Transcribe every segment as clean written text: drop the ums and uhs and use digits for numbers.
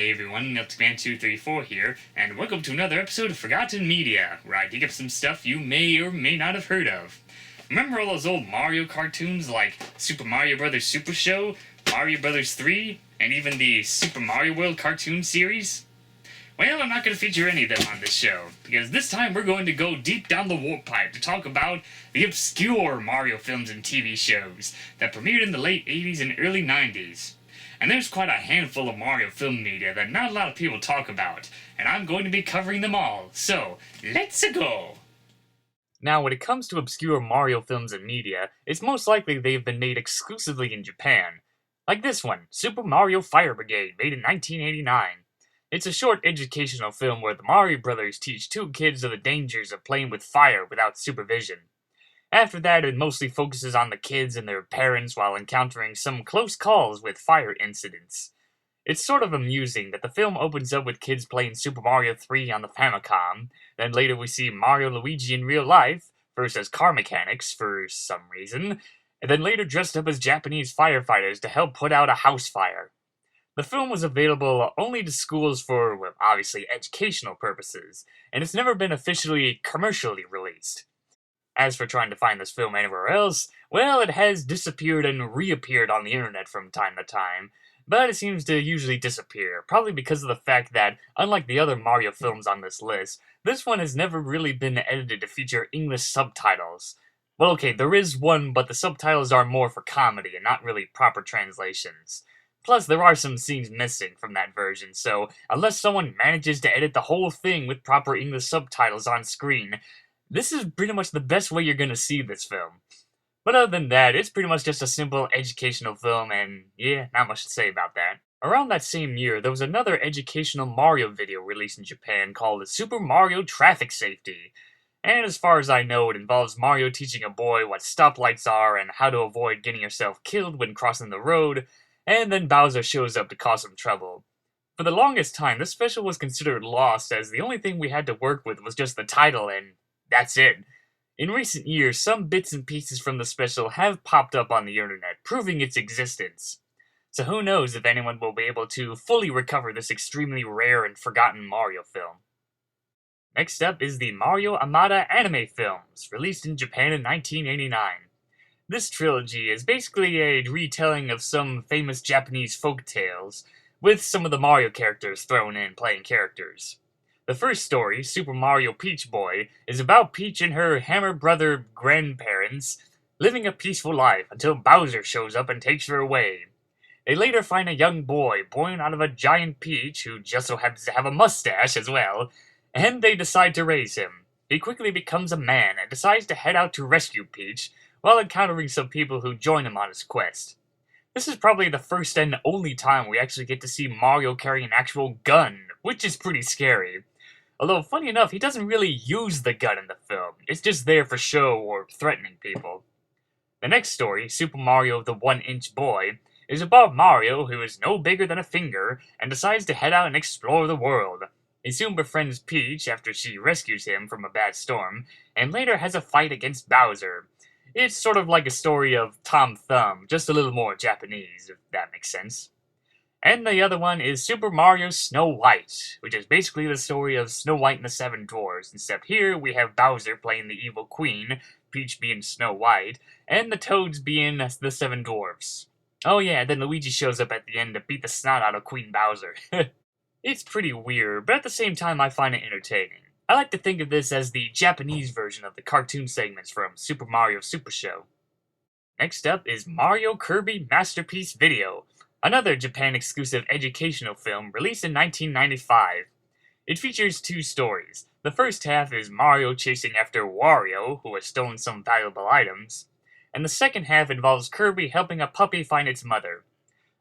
Hey everyone, Nutsman234 here, and welcome to another episode of Forgotten Media, where I dig up some stuff you may or may not have heard of. Remember all those old Mario cartoons like Super Mario Bros. Super Show, Mario Bros. 3, and even the Super Mario World cartoon series? Well, I'm not going to feature any of them on this show, because this time we're going to go deep down the warp pipe to talk about the obscure Mario films and TV shows that premiered in the late 80s and early 90s. And there's quite a handful of Mario film media that not a lot of people talk about, and I'm going to be covering them all, so let's go! Now, when it comes to obscure Mario films and media, it's most likely they've been made exclusively in Japan. Like this one, Super Mario Fire Brigade, made in 1989. It's a short educational film where the Mario brothers teach two kids of the dangers of playing with fire without supervision. After that, it mostly focuses on the kids and their parents while encountering some close calls with fire incidents. It's sort of amusing that the film opens up with kids playing Super Mario 3 on the Famicom, then later we see Mario and Luigi in real life, first as car mechanics for some reason, and then later dressed up as Japanese firefighters to help put out a house fire. The film was available only to schools for, well, obviously educational purposes, and it's never been officially commercially released. As for trying to find this film anywhere else, well, it has disappeared and reappeared on the internet from time to time, but it seems to usually disappear, probably because of the fact that, unlike the other Mario films on this list, this one has never really been edited to feature English subtitles. Well, okay, there is one, but the subtitles are more for comedy and not really proper translations. Plus, there are some scenes missing from that version, so unless someone manages to edit the whole thing with proper English subtitles on screen, this is pretty much the best way you're gonna see this film. But other than that, it's pretty much just a simple educational film, and yeah, not much to say about that. Around that same year, there was another educational Mario video released in Japan called Super Mario Traffic Safety. And as far as I know, it involves Mario teaching a boy what stoplights are and how to avoid getting yourself killed when crossing the road, and then Bowser shows up to cause some trouble. For the longest time, this special was considered lost, as the only thing we had to work with was just the title, and that's it. In recent years, some bits and pieces from the special have popped up on the internet, proving its existence. So who knows if anyone will be able to fully recover this extremely rare and forgotten Mario film. Next up is the Mario Amada anime films, released in Japan in 1989. This trilogy is basically a retelling of some famous Japanese folk tales, with some of the Mario characters thrown in playing characters. The first story, Super Mario Peach Boy, is about Peach and her Hammer Brother grandparents living a peaceful life until Bowser shows up and takes her away. They later find a young boy born out of a giant Peach who just so happens to have a mustache as well, and they decide to raise him. He quickly becomes a man and decides to head out to rescue Peach while encountering some people who join him on his quest. This is probably the first and only time we actually get to see Mario carry an actual gun, which is pretty scary. Although, funny enough, he doesn't really use the gun in the film. It's just there for show or threatening people. The next story, Super Mario the 1-Inch Boy, is about Mario, who is no bigger than a finger, and decides to head out and explore the world. He soon befriends Peach after she rescues him from a bad storm, and later has a fight against Bowser. It's sort of like a story of Tom Thumb, just a little more Japanese, if that makes sense. And the other one is Super Mario Snow White, which is basically the story of Snow White and the Seven Dwarfs, except here we have Bowser playing the evil queen, Peach being Snow White, and the Toads being the Seven Dwarfs. Oh yeah, then Luigi shows up at the end to beat the snot out of Queen Bowser. It's pretty weird, but at the same time I find it entertaining. I like to think of this as the Japanese version of the cartoon segments from Super Mario Super Show. Next up is Mario Kirby Masterpiece Video, another Japan-exclusive educational film released in 1995. It features two stories. The first half is Mario chasing after Wario, who has stolen some valuable items, and the second half involves Kirby helping a puppy find its mother.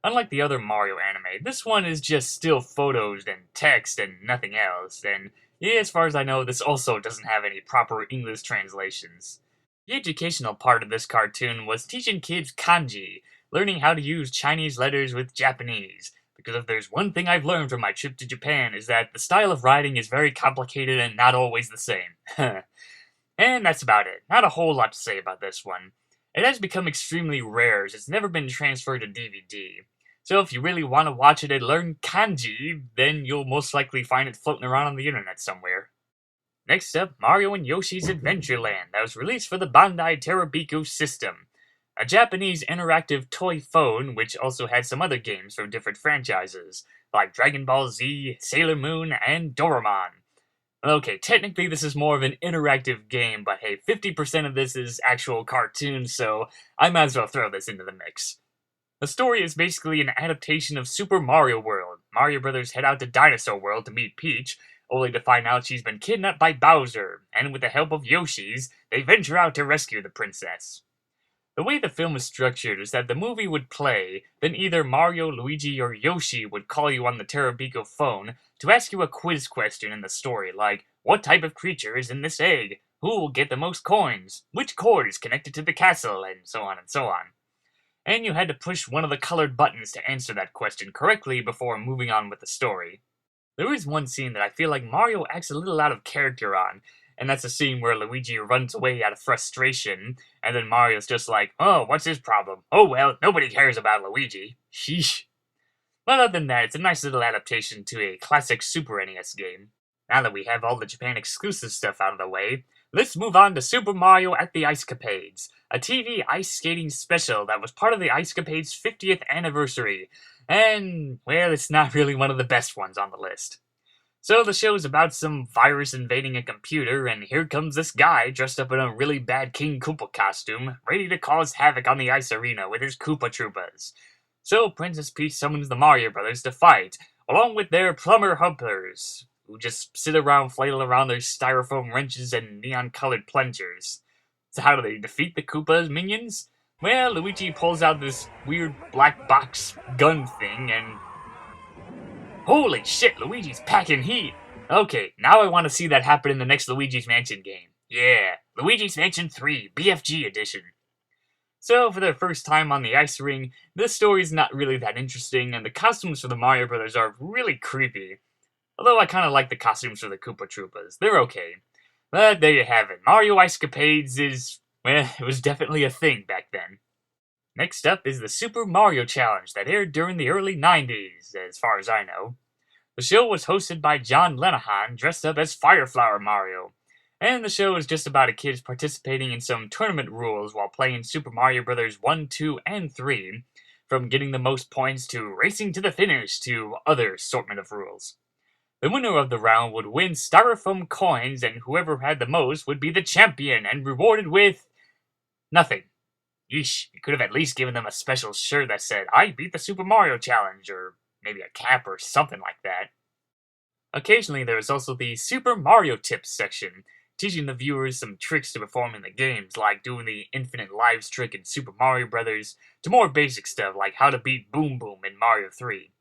Unlike the other Mario anime, this one is just still photos and text and nothing else, and yeah, as far as I know, this also doesn't have any proper English translations. The educational part of this cartoon was teaching kids kanji, learning how to use Chinese letters with Japanese, because if there's one thing I've learned from my trip to Japan is that the style of writing is very complicated and not always the same. And that's about it. Not a whole lot to say about this one. It has become extremely rare as it's never been transferred to DVD. So if you really want to watch it and learn kanji, then you'll most likely find it floating around on the internet somewhere. Next up, Mario and Yoshi's Adventureland, that was released for the Bandai Terabiku system, a Japanese interactive toy phone which also had some other games from different franchises, like Dragon Ball Z, Sailor Moon, and Doraemon. Okay, technically this is more of an interactive game, but hey, 50% of this is actual cartoons, so I might as well throw this into the mix. The story is basically an adaptation of Super Mario World. Mario Brothers head out to Dinosaur World to meet Peach, only to find out she's been kidnapped by Bowser, and with the help of Yoshis, they venture out to rescue the princess. The way the film is structured is that the movie would play, then either Mario, Luigi, or Yoshi would call you on the Terabico phone to ask you a quiz question in the story, like, what type of creature is in this egg? Who will get the most coins? Which cord is connected to the castle? And so on and so on. And you had to push one of the colored buttons to answer that question correctly before moving on with the story. There is one scene that I feel like Mario acts a little out of character on, and that's a scene where Luigi runs away out of frustration, and then Mario's just like, oh, what's his problem? Oh well, nobody cares about Luigi. Sheesh. But other than that, it's a nice little adaptation to a classic Super NES game. Now that we have all the Japan exclusive stuff out of the way, let's move on to Super Mario at the Ice Capades, a TV ice skating special that was part of the Ice Capades' 50th anniversary, and, well, it's not really one of the best ones on the list. So the show is about some virus invading a computer, and here comes this guy dressed up in a really bad King Koopa costume, ready to cause havoc on the ice arena with his Koopa Troopas. So Princess Peach summons the Mario Brothers to fight, along with their plumber helpers, who just sit around flailing around their styrofoam wrenches and neon-colored plungers. So how do they defeat the Koopa's minions? Well, Luigi pulls out this weird black box gun thing and... holy shit, Luigi's packing heat! Okay, now I want to see that happen in the next Luigi's Mansion game. Yeah, Luigi's Mansion 3, BFG edition. So, for their first time on the ice ring, this story's not really that interesting, and the costumes for the Mario Brothers are really creepy. Although I kinda like the costumes for the Koopa Troopas, they're okay. But there you have it, Mario Ice Capades is, well, it was definitely a thing back then. Next up is the Super Mario Challenge that aired during the early 90s, as far as I know. The show was hosted by John Lenahan, dressed up as Fireflower Mario. And the show is just about a kid participating in some tournament rules while playing Super Mario Bros. 1, 2, and 3, from getting the most points to racing to the finish to other assortment of rules. The winner of the round would win styrofoam coins, and whoever had the most would be the champion and rewarded with... nothing. Yeesh, you could have at least given them a special shirt that said, I beat the Super Mario Challenge, or maybe a cap or something like that. Occasionally there is also the Super Mario Tips section, teaching the viewers some tricks to perform in the games, like doing the infinite lives trick in Super Mario Bros., to more basic stuff like how to beat Boom Boom in Mario 3.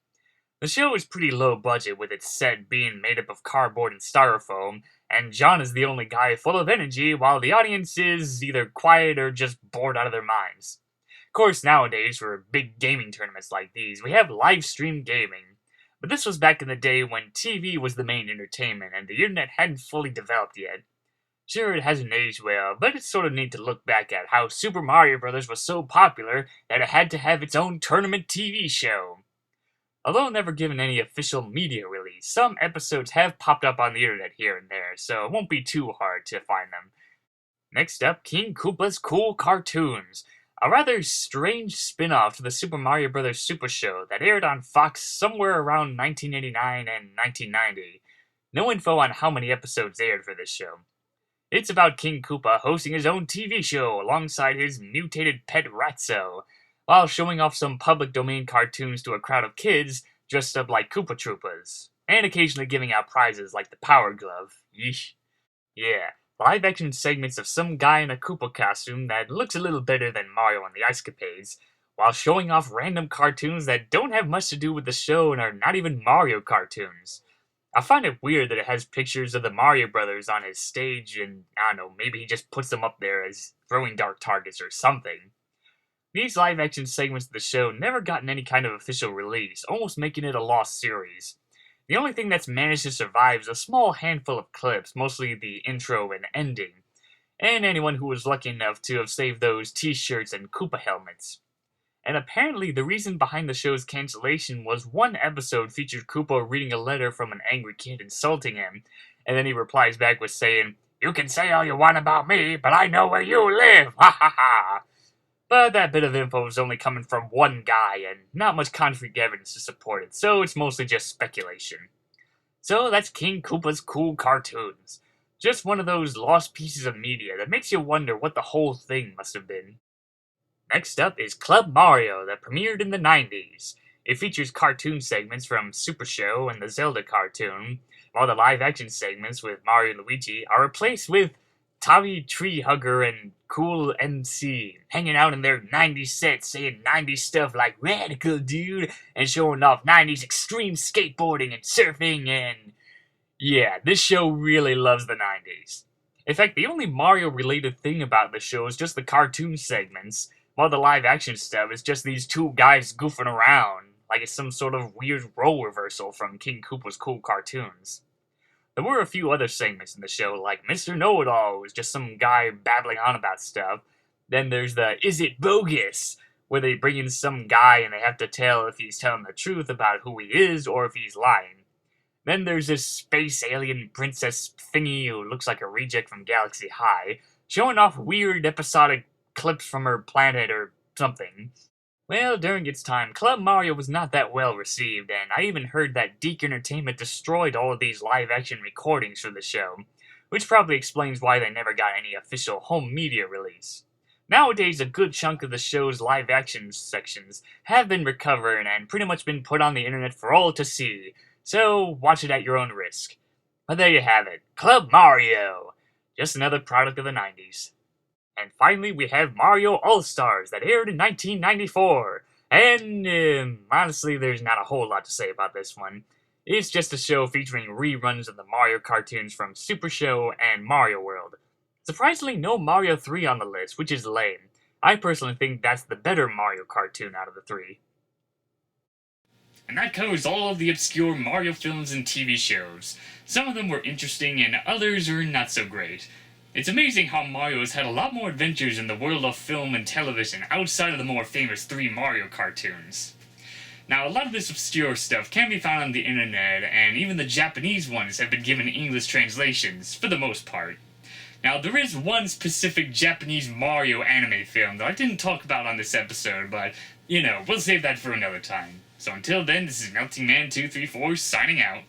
The show is pretty low budget, with its set being made up of cardboard and styrofoam, and John is the only guy full of energy, while the audience is either quiet or just bored out of their minds. Of course, nowadays, for big gaming tournaments like these, we have live stream gaming. But this was back in the day when TV was the main entertainment, and the internet hadn't fully developed yet. Sure, it hasn't aged well, but it's sort of neat to look back at how Super Mario Bros. Was so popular that it had to have its own tournament TV show. Although never given any official media release, some episodes have popped up on the internet here and there, so it won't be too hard to find them. Next up, King Koopa's Cool Cartoons, a rather strange spin-off to the Super Mario Bros. Super Show that aired on Fox somewhere around 1989 and 1990. No info on how many episodes aired for this show. It's about King Koopa hosting his own TV show alongside his mutated pet Ratso, while showing off some public domain cartoons to a crowd of kids dressed up like Koopa Troopas, and occasionally giving out prizes like the Power Glove. Yeesh. Yeah, live action segments of some guy in a Koopa costume that looks a little better than Mario and the Ice Capades, while showing off random cartoons that don't have much to do with the show and are not even Mario cartoons. I find it weird that it has pictures of the Mario Brothers on his stage, and I don't know, maybe he just puts them up there as throwing dark targets or something. These live-action segments of the show never gotten any kind of official release, almost making it a lost series. The only thing that's managed to survive is a small handful of clips, mostly the intro and ending, and anyone who was lucky enough to have saved those t-shirts and Koopa helmets. And apparently the reason behind the show's cancellation was one episode featured Koopa reading a letter from an angry kid insulting him, and then he replies back with saying, "You can say all you want about me, but I know where you live, ha ha ha." But that bit of info is only coming from one guy, and not much concrete evidence to support it, so it's mostly just speculation. So that's King Koopa's Cool Cartoons. Just one of those lost pieces of media that makes you wonder what the whole thing must have been. Next up is Club Mario, that premiered in the 90s. It features cartoon segments from Super Show and the Zelda cartoon, while the live-action segments with Mario and Luigi are replaced with Tommy Treehugger and Cool MC, hanging out in their 90s sets saying 90s stuff like "Radical Dude" and showing off 90s extreme skateboarding and surfing and... yeah, this show really loves the 90s. In fact, the only Mario-related thing about the show is just the cartoon segments, while the live-action stuff is just these two guys goofing around, like it's some sort of weird role reversal from King Koopa's Cool Cartoons. There were a few other segments in the show, like Mr. Know-It-All, who's just some guy babbling on about stuff. Then there's the Is It Bogus, where they bring in some guy and they have to tell if he's telling the truth about who he is or if he's lying. Then there's this space alien princess thingy who looks like a reject from Galaxy High, showing off weird episodic clips from her planet or something. Well, during its time, Club Mario was not that well received, and I even heard that Deke Entertainment destroyed all of these live-action recordings for the show, which probably explains why they never got any official home media release. Nowadays, a good chunk of the show's live-action sections have been recovered and pretty much been put on the internet for all to see, so watch it at your own risk. But there you have it, Club Mario! Just another product of the 90s. And finally, we have Mario AllStars that aired in 1994. And honestly, there's not a whole lot to say about this one. It's just a show featuring reruns of the Mario cartoons from Super Show and Mario World. Surprisingly, no Mario 3 on the list, which is lame. I personally think that's the better Mario cartoon out of the three. And that covers all of the obscure Mario films and TV shows. Some of them were interesting and others are not so great. It's amazing how Mario has had a lot more adventures in the world of film and television outside of the more famous 3 Mario cartoons. Now, a lot of this obscure stuff can be found on the internet, and even the Japanese ones have been given English translations, for the most part. Now, there is one specific Japanese Mario anime film that I didn't talk about on this episode, but, we'll save that for another time. So until then, this is Melting Man 234 signing out.